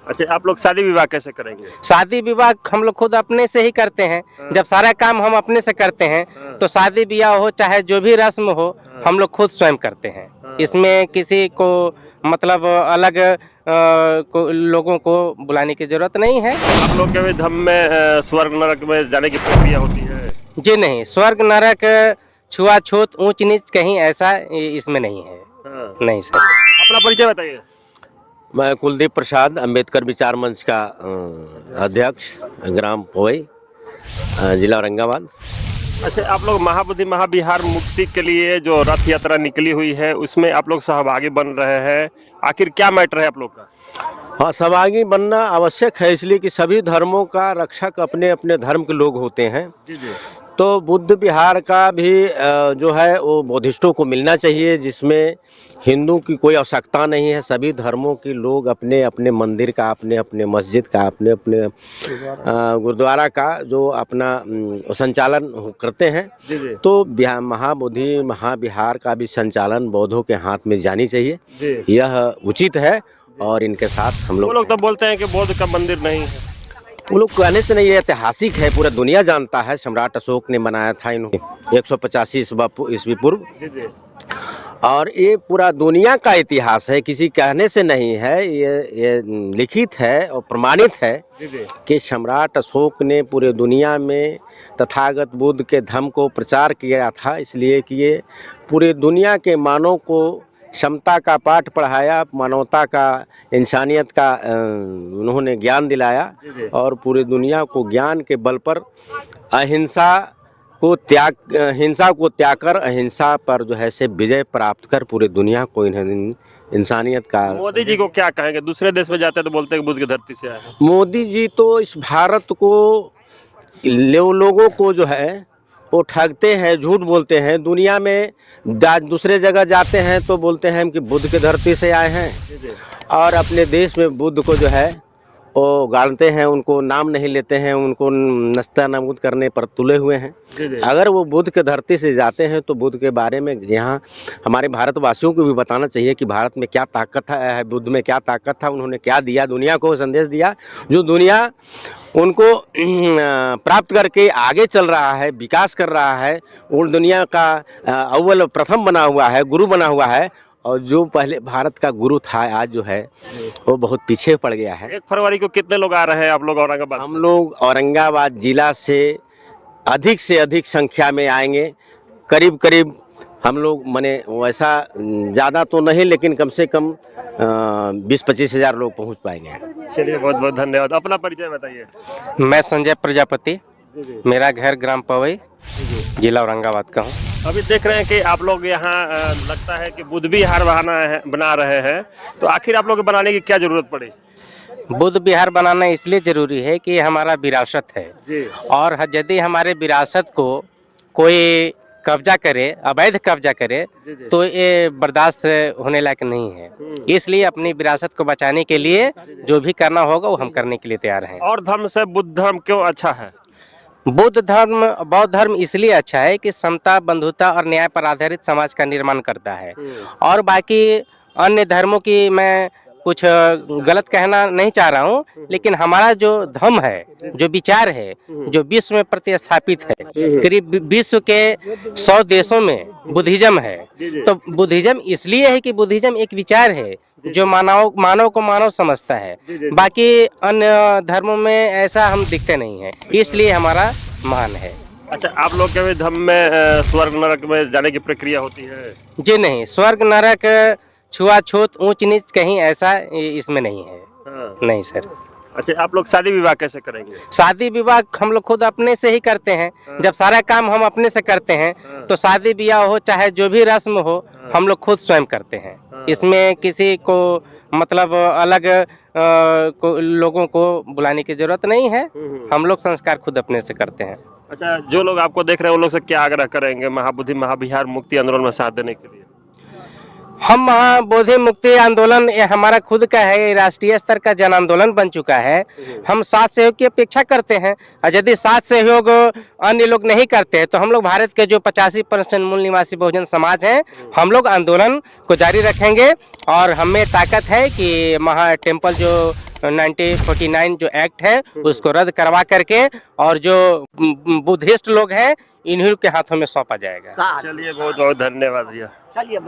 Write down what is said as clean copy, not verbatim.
अच्छा, आप लोग शादी विवाह कैसे करेंगे? शादी विवाह हम लोग खुद अपने से ही करते हैं। जब सारा काम हम अपने से करते हैं तो शादी ब्याह हो चाहे जो भी रस्म हो हम लोग खुद स्वयं करते हैं। इसमें किसी को मतलब अलग लोगों को बुलाने की जरूरत नहीं है। आप लोग के भी धर्म में स्वर्ग नरक में जाने की प्रक्रिया होती है? जी नहीं, स्वर्ग नरक छुआछूत ऊंच नीच कहीं ऐसा इसमें नहीं है। नहीं सर। अपना परिचय बताइए। मैं कुलदीप प्रसाद अम्बेडकर विचार मंच का अध्यक्ष, ग्राम पवई, जिला औरंगाबाद। अच्छा, आप लोग महाबोधि महाविहार मुक्ति के लिए जो रथ यात्रा निकली हुई है उसमें आप लोग सहभागी बन रहे हैं, आखिर क्या मैटर है आप लोग का? हाँ, सहभागी बनना आवश्यक है, इसलिए कि सभी धर्मों का रक्षक अपने अपने धर्म के लोग होते हैं। जी जी। तो बुद्ध विहार का भी जो है वो बौद्धिस्टों को मिलना चाहिए, जिसमें हिंदू की कोई आवश्यकता नहीं है। सभी धर्मों के लोग अपने अपने मंदिर का, अपने अपने मस्जिद का, अपने अपने गुरुद्वारा का जो अपना संचालन करते हैं। जी जी। तो महाबोधि महाविहार का भी संचालन बौद्धों के हाथ में जानी चाहिए, जी। यह उचित है। और इनके साथ हम वो लोग लोग तो बोलते हैं कि बौद्ध का मंदिर नहीं है। वो लोग कहने से नहीं, ये ऐतिहासिक है, पूरा दुनिया जानता है। सम्राट अशोक ने बनाया था इन्होंने 185 ईस्वी पूर्व, जी जी। और ये पूरा दुनिया का इतिहास है, किसी कहने से नहीं है। ये लिखित है और प्रमाणित है जी जी। कि सम्राट अशोक ने पूरे दुनिया में तथागत बुद्ध के धर्म को प्रचार किया था, इसलिए कि ये पूरे दुनिया के मानव को समता का पाठ पढ़ाया, मानवता का, इंसानियत का उन्होंने ज्ञान दिलाया। और पूरे दुनिया को ज्ञान के बल पर हिंसा को त्याग कर अहिंसा पर जो है से विजय प्राप्त कर पूरे दुनिया को इंसानियत का। मोदी जी को क्या कहेंगे? दूसरे देश में जाते हैं तो बोलते हैं कि बुद्ध की धरती से आए हैं। मोदी जी तो इस भारत को, लोगों को जो है वो ठगते हैं, झूठ बोलते हैं। दुनिया में दूसरे जगह जाते हैं तो बोलते हैं कि बुद्ध की धरती से आए हैं, और अपने देश में बुद्ध को जो है वो गाड़ते हैं, उनको नाम नहीं लेते हैं, उनको नस्ता नाबूद करने पर तुले हुए हैं। अगर वो बुद्ध के धरती से जाते हैं तो बुद्ध के बारे में यहाँ हमारे भारतवासियों को भी बताना चाहिए कि भारत में क्या ताकत है, बुद्ध में क्या ताकत था, उन्होंने क्या दिया, दुनिया को संदेश दिया जो दुनिया उनको प्राप्त करके आगे चल रहा है, विकास कर रहा है। और दुनिया का अव्वल प्रथम बना हुआ है, गुरु बना हुआ है। और जो पहले भारत का गुरु था आज जो है वो बहुत पीछे पड़ गया है। 1 फरवरी को कितने लोग आ रहे हैं आप लोग औरंगाबाद? हम लोग औरंगाबाद जिला से अधिक संख्या में आएंगे। करीब करीब हम लोग मने वैसा ज़्यादा तो नहीं, लेकिन कम से कम 20-25 हज़ार लोग पहुंच पाएंगे। चलिए, बहुत बहुत धन्यवाद। अपना परिचय बताइए। मैं संजय प्रजापति, मेरा घर ग्राम पवई, जिला औरंगाबाद का हूँ। अभी देख रहे हैं कि आप लोग यहाँ लगता है कि बुद्ध विहार बना रहे हैं, तो आखिर आप लोग को बनाने की क्या जरूरत पड़ी? बुद्ध विहार बनाना इसलिए जरूरी है कि हमारा विरासत है जी। और यदि हमारे विरासत को कोई कब्जा करे, अवैध कब्जा करे, तो ये बर्दाश्त होने लायक नहीं है। इसलिए अपनी विरासत को बचाने के लिए जो भी करना होगा वो हम करने के लिए तैयार हैं। और धर्म से बुद्ध धर्म क्यों अच्छा है? बौद्ध धर्म इसलिए अच्छा है कि समता, बंधुता और न्याय पर आधारित समाज का निर्माण करता है। और बाकी अन्य धर्मों की मैं कुछ गलत कहना नहीं चाह रहा हूँ, लेकिन हमारा जो धर्म है, जो विचार है, जो विश्व में प्रतिस्थापित है, करीब विश्व के 100 देशों में बुद्धिज्म है। तो बुद्धिज्म इसलिए है कि बुद्धिज्म एक विचार है जो मानव को मानव समझता है। बाकी अन्य धर्मों में ऐसा हम दिखते नहीं है, इसलिए हमारा महान है। अच्छा, आप लोग के भी धर्म में स्वर्ग नरक में जाने की प्रक्रिया होती है? जी नहीं, स्वर्ग नरक छुआछूत ऊंच नीच कहीं ऐसा इसमें नहीं है। नहीं सर। अच्छा, आप लोग शादी विवाह कैसे करेंगे? शादी विवाह हम लोग खुद अपने से ही करते हैं। जब सारा काम हम अपने से करते हैं तो शादी ब्याह हो चाहे जो भी रस्म हो हम लोग खुद स्वयं करते हैं। इसमें किसी को मतलब अलग लोगों को बुलाने की जरूरत नहीं है। हम लोग संस्कार खुद अपने से करते हैं। अच्छा, जो लोग आपको देख रहे हैं उन लोग से क्या आग्रह करेंगे महाबोधि महाविहार मुक्ति आंदोलन में साथ देने के लिए? हम महाबोधि मुक्ति आंदोलन ये हमारा खुद का है, ये राष्ट्रीय स्तर का जन आंदोलन बन चुका है। हम साथ सहयोग की अपेक्षा करते हैं, और यदि साथ सहयोग अन्य लोग नहीं करते हैं तो हम लोग भारत के जो 85% मूल निवासी बहुजन समाज हैं, हम लोग आंदोलन को जारी रखेंगे। और हमें ताकत है कि टेम्पल जो 1949 जो एक्ट है उसको रद्द करवा करके और जो बुद्धिस्ट लोग हैं इन्हीं के हाथों में सौंपा जाएगा। चलिए बहुत बहुत धन्यवाद भैया। चलिए